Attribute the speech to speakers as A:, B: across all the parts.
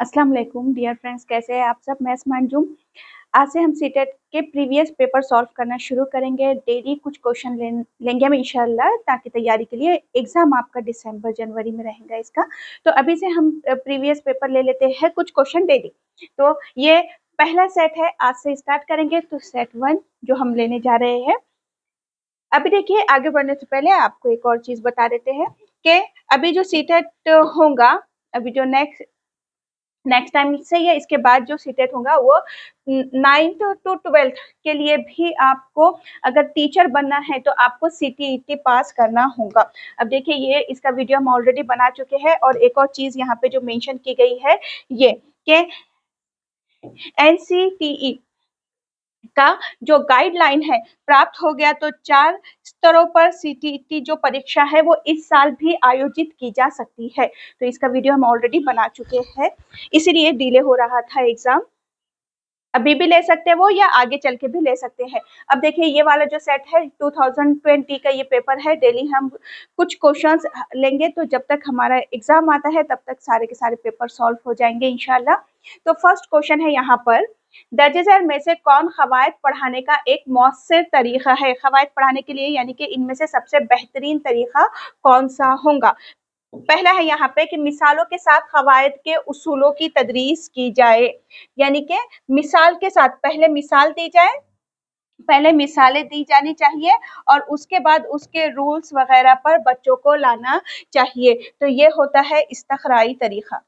A: अस्सलाम वालेकुम dear friends, कैसे हैं आप सब। मैं असमान जुम। आज से हम सीटेट के प्रीवियस पेपर सॉल्व करना शुरू करेंगे। डेली कुछ क्वेश्चन लेंगे हम इंशाल्लाह, ताकि तैयारी के लिए एग्जाम आपका दिसंबर जनवरी में रहेगा इसका। तो अभी से हम प्रीवियस पेपर ले लेते हैं, कुछ क्वेश्चन डेली। तो ये पहला सेट है, आज से स्टार्ट करेंगे। तो सेट 1 जो हम लेने जा रहे हैं। अभी देखिए, आगे बढ़ने से पहले आपको एक और चीज बता देते हैं कि अभी जो सीटेट होगा, अभी जो नेक्स्ट टाइम से या इसके बाद जो सीटेट होगा वो 9th to 12th के लिए भी आपको अगर टीचर बनना है तो आपको CTET पास करना होगा। अब देखिए, ये इसका वीडियो हम ऑलरेडी बना चुके हैं। और एक और चीज यहाँ पे जो मेंशन की गई है ये कि NCTE का जो गाइडलाइन है प्राप्त हो गया, तो 4 स्तरों पर CTET जो परीक्षा है वो इस साल भी आयोजित की जा सकती है। तो इसका वीडियो हम ऑलरेडी बना चुके हैं, इसीलिए डिले हो रहा था एग्जाम। अभी भी ले सकते हैं वो, या आगे चल के भी ले सकते हैं। अब देखिए, ये वाला जो सेट है 2020 का ये पेपर है। डेली हम कुछ क्वेश्चंस लेंगे, तो जब तक हमारा एग्जाम आता है तब तक सारे के सारे पेपर सॉल्व हो जाएंगे इंशाल्लाह। तो फर्स्ट क्वेश्चन है यहाँ पर, दर्जे झैल में से कौन कवायद पढ़ाने का एक मौसर तरीका है। कवायद पढ़ाने के लिए यानी कि इनमें से सबसे बेहतरीन तरीका कौन सा होगा। पहला है यहाँ पे कि मिसालों के साथ कवायद के उसूलों की तदरीस की जाए, यानी कि मिसाल के साथ पहले मिसाल दी जाए, पहले मिसालें दी जानी चाहिए और उसके बाद उसके रूल्स वगैरह पर बच्चों को लाना चाहिए। तो ये होता है इस्तखराई तरीका।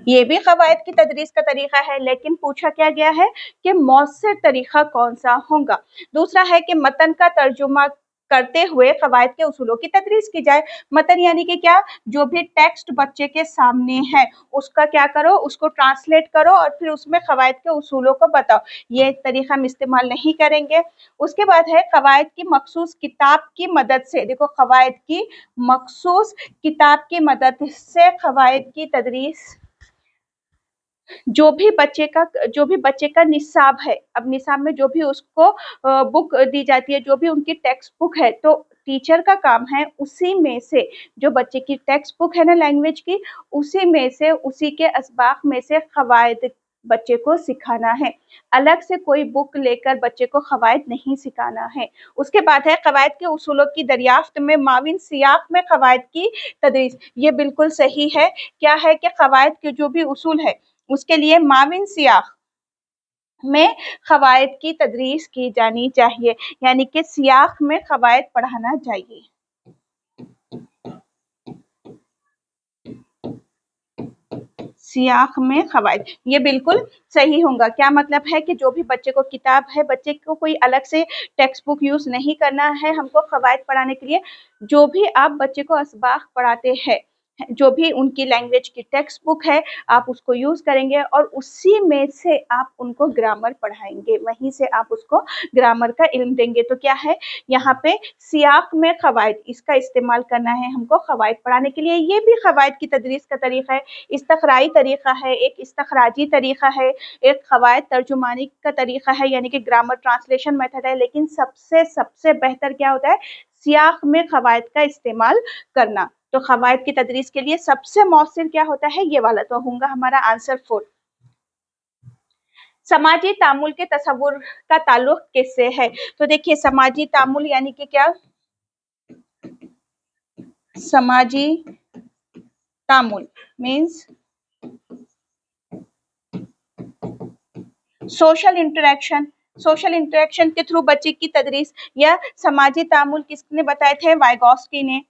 A: ये भी कवायद की तदरीस का तरीका है, लेकिन पूछा क्या गया है कि मौसर तरीका कौन सा होगा। दूसरा है कि मतन का तर्जुमा करते हुए कवायद के उसूलों की तदरीस की जाए। मतन यानी कि क्या, जो भी टेक्स्ट बच्चे के सामने है उसका क्या करो, उसको ट्रांसलेट करो और फिर उसमें कवायद के उसूलों को बताओ। ये तरीका हम इस्तेमाल नहीं करेंगे। उसके बाद है कवायद की मखसूस किताब की मदद से, देखो कवायद की मखसूस किताब की मदद से कवायद की तदरीस, जो भी बच्चे का निसाब है, अब निसाब में जो भी उसको बुक दी जाती है, जो भी उनकी टेक्स्ट बुक है, तो टीचर का काम है उसी में से, जो बच्चे की टेक्स्ट बुक है ना लैंग्वेज की, उसी में से, उसी के असबाक में से कवायद बच्चे को सिखाना है। अलग से कोई बुक लेकर बच्चे को कवायद नहीं सिखाना है। उसके बाद है कवायद के उसूलों की दरियाफ्त में माविन सियाक में कवायद की तदरीस। ये बिल्कुल सही है। क्या है कि कवायद के जो भी उसूल है उसके लिए माविन सियाक में कवायद की तदरीस की जानी चाहिए, यानी कि सियाक में कवायद पढ़ाना चाहिए। सियाक में कवायद, ये बिल्कुल सही होगा। क्या मतलब है कि जो भी बच्चे को किताब है, बच्चे को कोई अलग से टेक्स्ट बुक यूज नहीं करना है हमको कवायद पढ़ाने के लिए। जो भी आप बच्चे को असबाक पढ़ाते हैं, जो भी उनकी लैंग्वेज की टेक्स्ट बुक है, आप उसको यूज करेंगे और उसी में से आप उनको ग्रामर पढ़ाएंगे, वहीं से आप उसको ग्रामर का इल्म देंगे। तो क्या है यहाँ पे सियाक में कवायद, इसका इस्तेमाल करना है हमको कवायद पढ़ाने के लिए। ये भी कवायद की तदरीस का तरीका है। इस्तखराई तरीका है, एक इस्तखराजी तरीका है, एक कवायद तर्जुमानी का तरीका है, यानी कि ग्रामर ट्रांसलेशन मेथड है। लेकिन सबसे सबसे बेहतर क्या होता है, सियाक में कवायद का इस्तेमाल करना। तो कवायद की तदरीस के लिए सबसे मौसर क्या होता है, ये वाला। तो होगा हमारा आंसर 4। समाजी तामुल के तसव्वुर का ताल्लुक किससे है। तो देखिए, समाजी तामुल यानी कि क्या, समाजी तामुल means social interaction. Social interaction के थ्रू बच्चे की तदरीस या समाजी तामुल किसने बताए थे, वाइगॉस्की ने।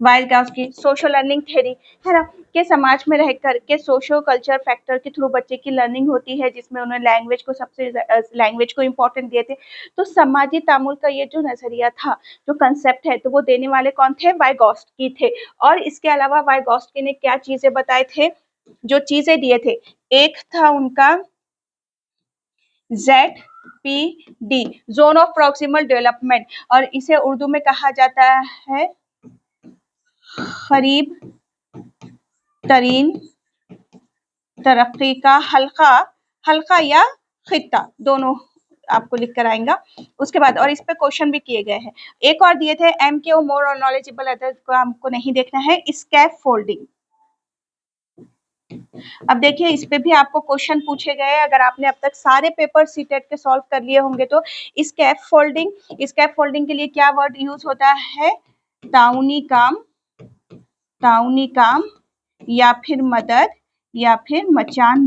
A: वाइगॉस्की सोशल लर्निंग थ्योरी है ना, कि समाज में रह करके सोशो कल्चर फैक्टर के थ्रू बच्चे की लर्निंग होती है, जिसमें उन्होंने लैंग्वेज को इम्पोर्टेंट दिए थे। तो समाजी तामुल का ये जो नजरिया था, जो कंसेप्ट है, तो वो देने वाले कौन थे, वाइगॉस्की थे। और इसके अलावा वाइगॉस्की ने क्या चीजें बताए थे, जो चीजें दिए थे, एक था उनका ZPD, zone of proximal development, और इसे उर्दू में कहा जाता है करीब तरीन तरक्की का हल्का, हल्का या खित्ता, दोनों आपको लिख कर आएगा। उसके बाद और इस पे क्वेश्चन भी किए गए हैं। एक और दिए थे एम के ओ मोर और नॉलेजेबल अदर को हमको नहीं देखना है। स्कैफ फोल्डिंग, अब देखिए इस पे भी आपको क्वेश्चन पूछे गए। अगर आपने अब तक सारे पेपर सीटेट के सॉल्व कर लिए होंगे तो स्कैफ फोल्डिंग के लिए क्या वर्ड यूज होता है? ताउनी काम या फिर मदद या फिर मचान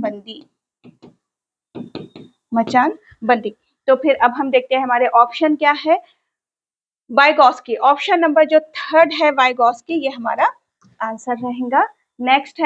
A: बंदी। तो फिर अब हम देखते हैं हमारे ऑप्शन क्या है। वाइगॉस्की, ऑप्शन नंबर जो थर्ड है वाइगॉस्की, ये हमारा आंसर रहेगा। नेक्स्ट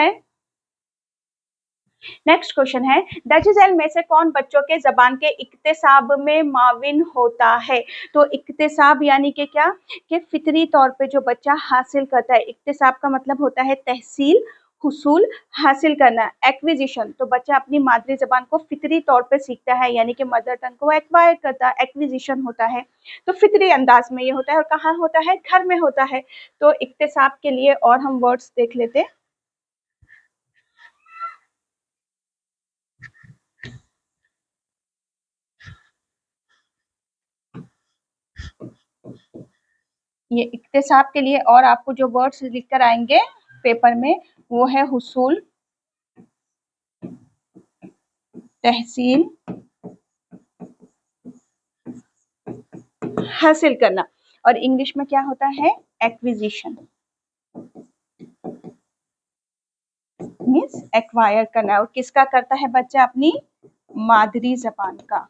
A: क्वेश्चन है दर्ज में से कौन बच्चों के जबान के इक्तिसाब में माविन होता है? तो इक्तिसाब यानी कि क्या, कि फितरी तौर पे जो बच्चा हासिल करता है। इक्तिसाब का मतलब होता है तहसील, हुसूल, हासिल करना, एक्विजिशन। तो बच्चा अपनी मादरी जबान को फितरी तौर पे सीखता है, यानी कि मदर टंग को एक्वायर करता है, एक्विजिशन होता है। तो फितरी अंदाज में ये होता है। और कहाँ होता है? घर में होता है। तो इक्तिसाब के लिए और हम वर्ड्स देख लेते हैं। ये इक्तिसाब के लिए और आपको जो वर्ड्स लिख कर आएंगे पेपर में वो है हुसूल, तहसील, हासिल करना, और इंग्लिश में क्या होता है? एक्विजिशन, मीन्स एक्वायर करना। और किसका करता है बच्चा? अपनी मादरी जबान का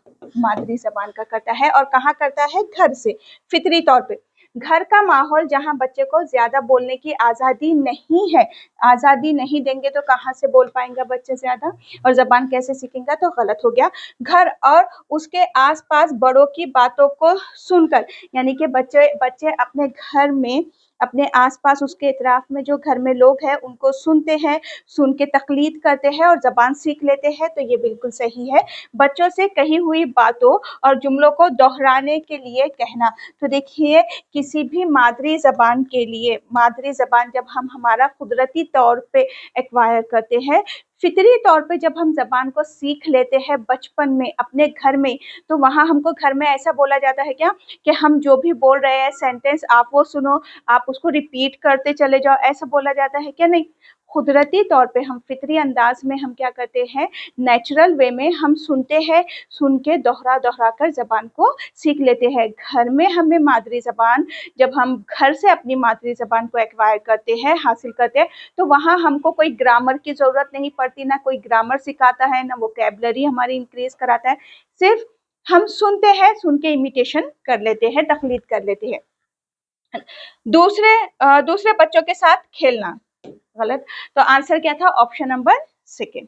A: करता है। और कहाँ करता है? घर से, फितरी तौर पे। घर का माहौल जहाँ बच्चे को ज्यादा बोलने की आजादी नहीं है, आजादी नहीं देंगे तो कहाँ से बोल पाएंगा बच्चे ज्यादा, और जबान कैसे सीखेंगे? तो गलत हो गया। घर और उसके आसपास बड़ों की बातों को सुनकर, यानी कि बच्चे अपने घर में, अपने आसपास, उसके इतराफ में जो घर में लोग हैं उनको सुनते हैं, सुन के तकलीद करते हैं और जबान सीख लेते हैं। तो ये बिल्कुल सही है। बच्चों से कही हुई बातों और जुमलों को दोहराने के लिए कहना। तो देखिए किसी भी मादरी जबान के लिए, मादरी जबान जब हम हमारा कुदरती तौर पे एक्वायर करते हैं, फितरी तौर पे जब हम जबान को सीख लेते हैं बचपन में अपने घर में, तो वहाँ हमको घर में ऐसा बोला जाता है क्या, कि हम जो भी बोल रहे हैं सेंटेंस आप वो सुनो, आप उसको रिपीट करते चले जाओ, ऐसा बोला जाता है क्या? नहीं। कुदरती तौर पे हम फितरी अंदाज में हम क्या करते हैं, नेचुरल वे में हम सुनते हैं, सुन के दोहरा कर जबान को सीख लेते हैं। घर में हमें मादरी जबान, जब हम घर से अपनी मादरी जबान को एक्वायर करते हैं, हासिल करते हैं, तो वहाँ हमको कोई ग्रामर की जरूरत नहीं पड़ती, ना कोई ग्रामर सिखाता है, ना वोकैबुलरी हमारी इंक्रीज कराता है। सिर्फ हम सुनते हैं, सुन के इमिटेशन कर लेते हैं, तकलीद कर लेते हैं। दूसरे बच्चों के साथ खेलना, गलत। तो आंसर क्या था? Option number second.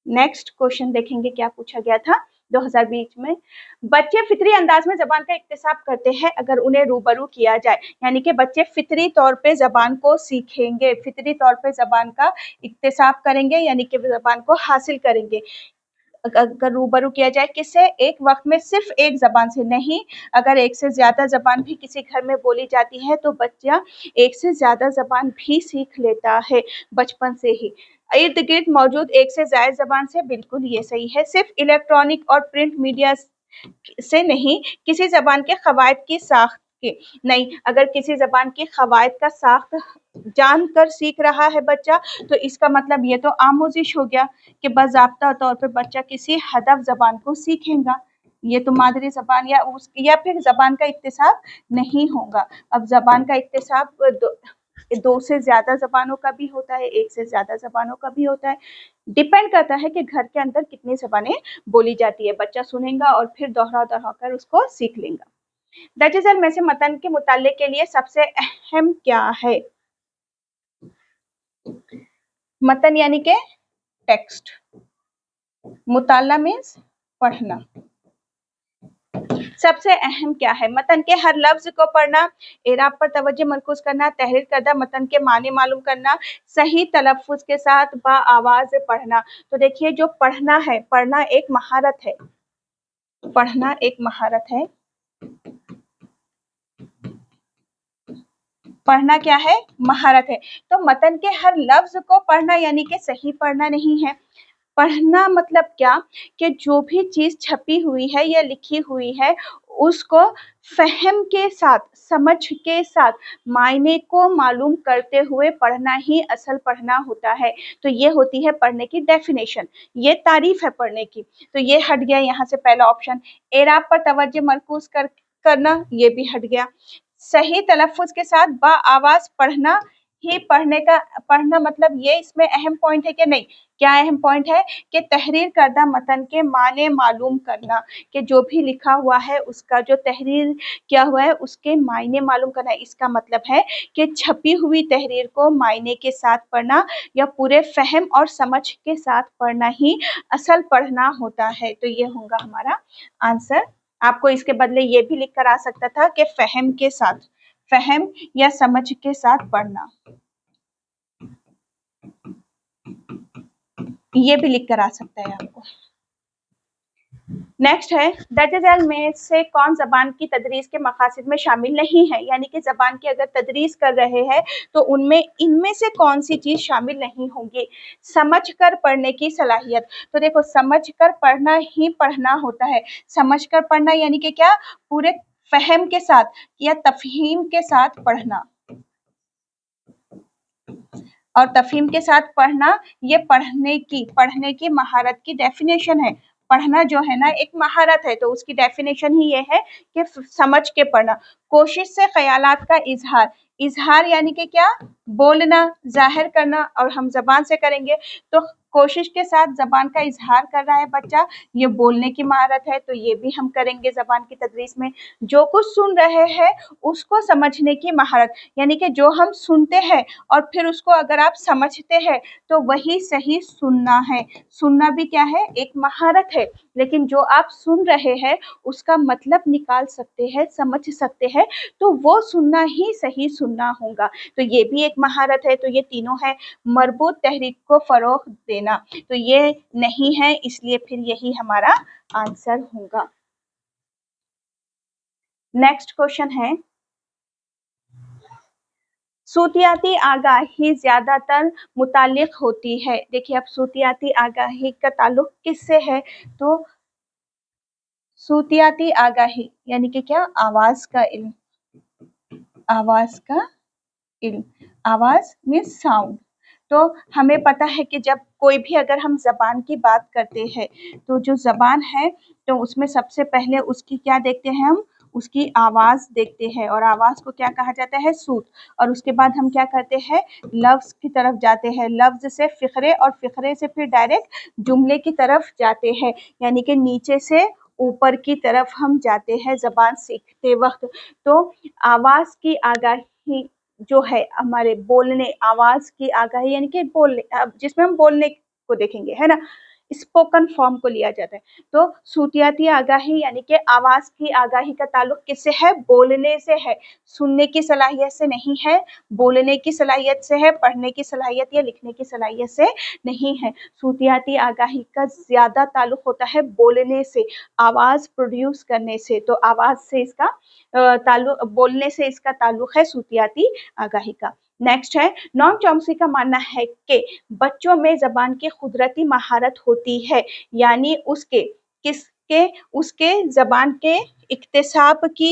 A: Next question देखेंगे क्या पूछा गया था 2020 में। बच्चे फितरी अंदाज में जबान का इक्तिसाब करते हैं अगर उन्हें रूबरू किया जाए, यानी कि बच्चे फितरी तौर पे जबान को सीखेंगे, फितरी तौर पे जबान का इक्तिसाब करेंगे, यानी कि जबान को हासिल करेंगे अगर रूबरू किया जाए। किससे? एक वक्त में सिर्फ एक जबान से नहीं, अगर एक से ज्यादा जबान भी किसी घर में बोली जाती है तो बच्चा एक से ज्यादा जबान भी सीख लेता है बचपन से ही। इर्द गिर्द मौजूद एक से ज्यादा जबान से, बिल्कुल ये सही है। सिर्फ इलेक्ट्रॉनिक और प्रिंट मीडिया से नहीं, किसी जबान के कवायद की साख्त के नहीं, अगर किसी जबान की कवायद का साख्त जानकर सीख रहा है बच्चा, तो इसका मतलब ये तो आमोजिश हो गया कि बाज़ाब्ता तौर पे बच्चा किसी हदफ जबान को सीखेगा। ये तो मादरी जबान या फिर जबान का इक्तिसाब नहीं होगा। अब जबान का इक्तिसाब दो से ज्यादा जबानों का भी होता है, एक से ज्यादा जबानों का भी होता है। डिपेंड करता है कि घर के अंदर कितनी जबानें बोली जाती है। बच्चा सुनेगा और फिर दोहरा कर उसको सीख लेगा। दर्ज में से मतन के मुताले के लिए सबसे अहम क्या है? मतन यानी के टेक्स्ट, मुताला मीन्स पढ़ना। सबसे अहम क्या है? मतन के हर लफ्ज को पढ़ना, एराब पर तवज्जो मरकूज करना, तहरीर करदा मतन के माने मालूम करना, सही तलफ्फुज के साथ बा आवाज पढ़ना। तो देखिए जो पढ़ना है, पढ़ना एक महारत है, पढ़ना एक महारत है। पढ़ना क्या है? महारत है। तो मतन के हर लफ्ज को पढ़ना यानी कि सही पढ़ना नहीं है। पढ़ना मतलब क्या कि जो भी चीज छपी हुई है या लिखी हुई है उसको फहम के साथ, समझ के साथ, मायने को मालूम करते हुए पढ़ना ही असल पढ़ना होता है। तो ये होती है पढ़ने की डेफिनेशन, ये तारीफ है पढ़ने की। तो ये हट गया यहाँ से पहला ऑप्शन। एराब पर तवज्जो मरकूज करना, ये भी हट गया। सही तलफ़ुज़ के साथ बा आवाज पढ़ना ही पढ़ना मतलब ये इसमें अहम पॉइंट है कि नहीं? क्या अहम पॉइंट है कि तहरीर करदा मतन के माने मालूम करना, कि जो भी लिखा हुआ है उसका जो तहरीर किया हुआ है उसके मायने मालूम करना। इसका मतलब है कि छपी हुई तहरीर को मायने के साथ पढ़ना या पूरे फहम और समझ के साथ पढ़ना ही असल पढ़ना होता है। तो ये होगा हमारा आंसर। आपको इसके बदले ये भी लिख कर आ सकता था कि फहम के साथ, फहम या समझ के साथ पढ़ना, ये भी लिख कर आ सकता है आपको। नेक्स्ट है दर्ज झैल में से कौन जबान की तदरीस के मकासद में शामिल नहीं है, यानी कि जबान की अगर तदरीस कर रहे हैं तो उनमें इनमें से कौन सी चीज शामिल नहीं होंगी? समझ कर पढ़ने की सलाहियत। तो देखो, समझ कर पढ़ना ही पढ़ना होता है। समझ कर पढ़ना यानी कि क्या? पूरे फहम के साथ या तफहीम के साथ पढ़ना। और तफहीम के साथ पढ़ना ये पढ़ने की महारत की डेफिनेशन है। पढ़ना जो है ना एक महारत है, तो उसकी डेफिनेशन ही ये है कि समझ के पढ़ना। कोशिश से ख्यालात का इजहार, इजहार यानी कि क्या? बोलना, जाहिर करना। और हम जबान से करेंगे तो कोशिश के साथ जबान का इजहार कर रहा है बच्चा, ये बोलने की महारत है, तो ये भी हम करेंगे जबान की तदरीस में। जो कुछ सुन रहे हैं उसको समझने की महारत, यानी कि जो हम सुनते हैं और फिर उसको अगर आप समझते हैं तो वही सही सुनना है। सुनना भी क्या है? एक महारत है। लेकिन जो आप सुन रहे हैं उसका मतलब निकाल सकते हैं, समझ सकते हैं, तो वो सुनना ही सही सुनना होगा। तो ये भी एक महारत है। तो ये तीनों है। मरबूत तहरीक को फरोग देना, तो ये नहीं है, इसलिए फिर यही हमारा आंसर होगा। नेक्स्ट क्वेश्चन है सूतियाती आगाही ज्यादातर मुतालिक होती है। देखिए, अब सूतियाती आगाही का ताल्लुक किससे है? तो सूतियाती आगाही यानी कि क्या? आवाज का इल्म, आवाज का इल्म। आवाज मीन्स साउंड। तो हमें पता है कि जब कोई भी अगर हम जबान की बात करते हैं तो जो जबान है तो उसमें सबसे पहले उसकी क्या देखते हैं हम? उसकी आवाज देखते हैं। और आवाज को क्या कहा जाता है? सूत। और उसके बाद हम क्या करते हैं? लफ्ज की तरफ जाते हैं, लफ्ज से फिक्रे और फिक्रे से फिर डायरेक्ट जुमले की तरफ जाते हैं, यानी कि नीचे से ऊपर की तरफ हम जाते हैं जबान सीखते वक्त। तो आवाज की आगाही जो है हमारे बोलने, आवाज की आगाही यानी कि बोलने, जिसमें हम बोलने को देखेंगे, है ना, स्पोकन फॉर्म को लिया जाता है। तो सूतियाती आगाही यानी कि आवाज की आगाही का ताल्लुक किससे है? बोलने से है। सुनने की सलाहियत से नहीं है, बोलने की सलाहियत से है, पढ़ने की सलाहियत या लिखने की सलाहियत से नहीं है। सूतियाती आगाही का ज्यादा ताल्लुक होता है बोलने से, आवाज प्रोड्यूस करने से। तो आवाज से इसका ताल्लुक, बोलने से इसका ताल्लुक है सूतियाती आगाही का। नेक्स्ट है नॉन चॉम्स्की का मानना है कि बच्चों में जबान की कुदरती महारत होती है, यानी उसके किसके? उसके जबान के इक्तिसाब की,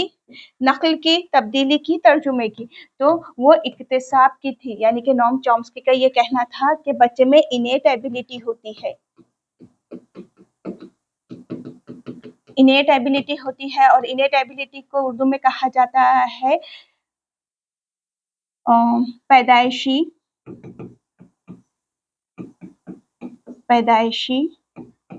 A: नकल की, तब्दीली की, तर्जुमे की। तो वो इक्तिसाब की थी, यानी कि नॉम चॉम्स्की का ये कहना था कि बच्चे में इनेट एबिलिटी होती है, इनेट एबिलिटी होती है। और इनेट एबिलिटी को उर्दू में कहा जाता है पैदाइशी, पैदाइशी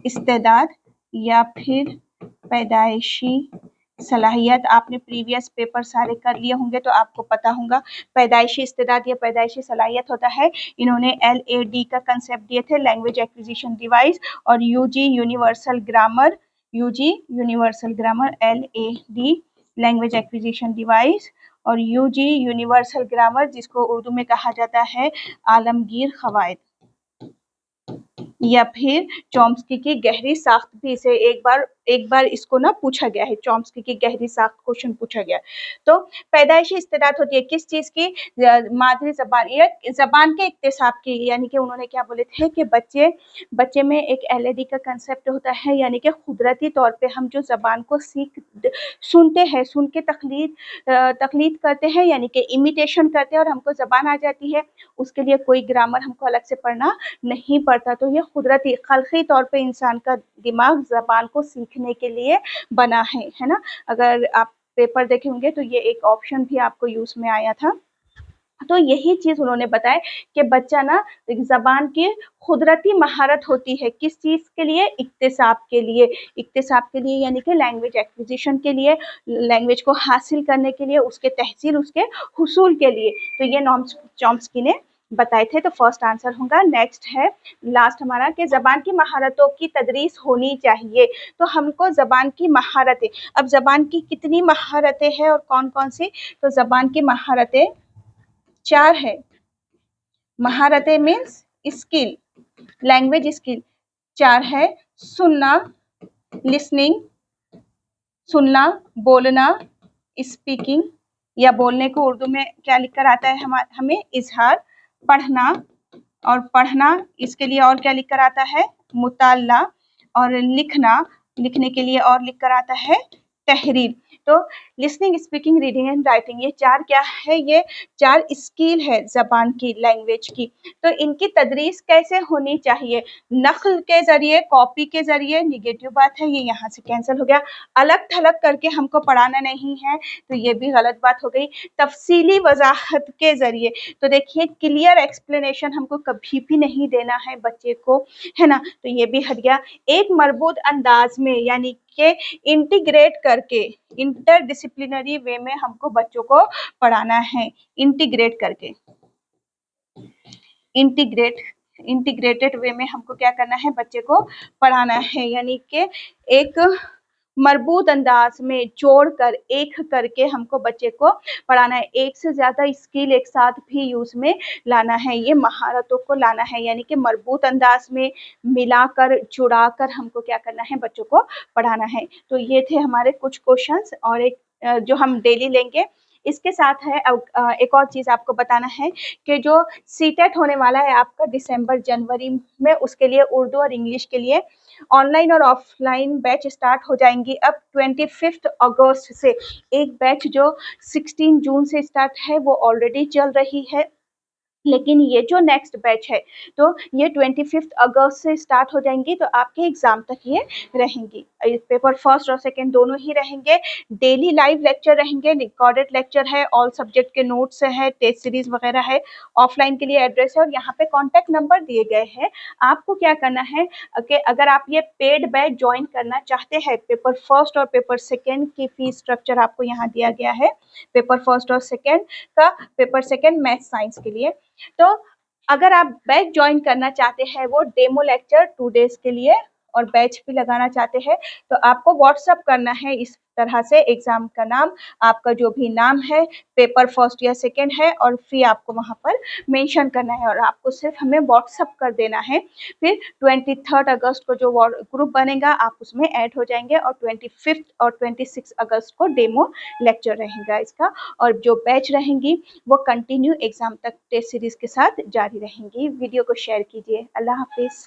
A: इस्तेदाद या फिर पैदाइशी सलाहियत। आपने प्रीवियस पेपर सारे कर लिए होंगे तो आपको पता होगा पैदाइशी इस्तेदाद या पैदाइशी सलाहियत होता है। इन्होंने LAD का कंसेप्ट दिए थे, लैंग्वेज एक्विजिशन डिवाइस। और UG universal grammar, UG universal grammar, LAD language acquisition device. और UG यूनिवर्सल ग्रामर जिसको उर्दू में कहा जाता है आलमगीर खवायद या फिर चॉम्स्की की गहरी साख्त भी। इसे एक बार एक बार इसको ना पूछा गया है, चॉम्स्की की गहरी साख क्वेश्चन पूछा गया। तो पैदाइशी इस्तेदाद होती है किस चीज की? मादरी जबान या जबान के इक्तिसाब की, यानी कि उन्होंने क्या बोले थे कि बच्चे में एक एलएडी का कंसेप्ट होता है, यानी कि कुदरती तौर पे हम जो जबान को सुनते हैं, सुन के तकलीद करते हैं, यानी कि इमिटेशन करते हैं और हमको जबान आ जाती है, उसके लिए कोई ग्रामर हमको अलग से पढ़ना नहीं पड़ता। तो ये कुदरती खल्की तौर पे इंसान का दिमाग जबान को सीखने के लिए बना है ना। अगर आप पेपर देखे होंगे तो ये एक ऑप्शन भी आपको यूज में आया था। तो यही चीज उन्होंने बताया कि बच्चा ना जबान की कुदरती महारत होती है किस चीज के लिए? इक्तिसाब के लिए यानी कि लैंग्वेज एक्विजिशन के लिए, लैंग्वेज को हासिल करने के लिए, उसके तहसील, उसके हुसूल के लिए। तो ये चॉम्स्की ने बताए थे। तो फर्स्ट आंसर होगा। नेक्स्ट है लास्ट हमारा कि जबान की महारतों की तदरीस होनी चाहिए। तो हमको जबान की महारतें, अब जबान की कितनी महारतें हैं और कौन कौन सी? तो जबान की महारतें 4 है। महारतें मीन्स स्किल, लैंग्वेज स्किल 4 है। सुनना, लिसनिंग, सुनना, बोलना, स्पीकिंग, या बोलने को उर्दू में क्या लिखकर आता है हमें? इजहार। पढ़ना, और पढ़ना इसके लिए और क्या लिखकर आता है? मुताल्ला। और लिखना, लिखने के लिए और लिखकर आता है तहरीर। तो listening, speaking, reading and writing, ये 4 क्या है? ये 4 स्किल है जबान की, लैंग्वेज की। तो इनकी तदरीस कैसे होनी चाहिए? नक्ल के जरिए, कॉपी के जरिए, निगेटिव बात है, ये यहाँ से कैंसिल हो गया। अलग थलग करके हमको पढ़ाना नहीं है, तो ये भी गलत बात हो गई। तफसीली वजाहत के जरिए, तो देखिए क्लियर एक्सप्लेनेशन हमको कभी भी नहीं देना है बच्चे को, है ना, तो ये भी हट गया। एक मरबूत अंदाज में, यानी कि इंटीग्रेट करके, इंटरडिसिप्लिनरी वे में हमको बच्चों को पढ़ाना है। इंटीग्रेट करके, इंटीग्रेटेड वे में हमको क्या करना है? बच्चे को पढ़ाना है, यानी कि एक मरबूत अंदाज में जोड़कर, एक करके हमको बच्चे को पढ़ाना है। एक से ज्यादा स्किल एक साथ भी यूज में लाना है, ये महारतों को लाना है, यानी कि मरबूत अंदाज में मिलाकर, जुड़ाकर हमको क्या करना है? बच्चों को पढ़ाना है। तो ये थे हमारे कुछ क्वेश्चंस, और एक जो हम डेली लेंगे। इसके साथ है एक और चीज आपको बताना है कि जो सीटेट होने वाला है आपका दिसंबर जनवरी में, उसके लिए उर्दू और इंग्लिश के लिए ऑनलाइन और ऑफलाइन बैच स्टार्ट हो जाएंगी अब 25 अगस्त से। एक बैच जो 16 जून से स्टार्ट है वो ऑलरेडी चल रही है, लेकिन ये जो नेक्स्ट बैच है तो ये 25 अगस्त से स्टार्ट हो जाएंगी, तो आपके एग्जाम तक ये रहेंगी। पेपर फर्स्ट और सेकंड दोनों ही रहेंगे। डेली लाइव लेक्चर रहेंगे, रिकॉर्डेड लेक्चर है, ऑल सब्जेक्ट के नोट्स है, टेस्ट सीरीज वगैरह है। ऑफलाइन के लिए एड्रेस है और यहाँ पे कॉन्टैक्ट नंबर दिए गए हैं। आपको क्या करना है कि अगर आप ये पेड बैच ज्वाइन करना चाहते हैं, पेपर फर्स्ट और पेपर सेकेंड की फीस स्ट्रक्चर आपको यहाँ दिया गया है। पेपर फर्स्ट और सेकेंड का, पेपर सेकेंड मैथ साइंस के लिए। तो अगर आप बैच ज्वाइन करना चाहते हैं, वो डेमो लेक्चर 2 डेज के लिए, और बैच भी लगाना चाहते हैं, तो आपको व्हाट्सअप करना है इस तरह से, एग्जाम का नाम, आपका जो भी नाम है, पेपर फर्स्ट या सेकेंड है, और फी आपको वहां पर मेंशन करना है, और आपको सिर्फ हमें व्हाट्सअप कर देना है। फिर 23 अगस्त को जो ग्रुप बनेगा आप उसमें ऐड हो जाएंगे, और 25 और 26 अगस्त को डेमो लेक्चर रहेगा इसका, और जो बैच रहेंगी वो कंटिन्यू एग्जाम तक टेस्ट सीरीज के साथ जारी रहेंगी। वीडियो को शेयर कीजिए। अल्लाह हाफिज।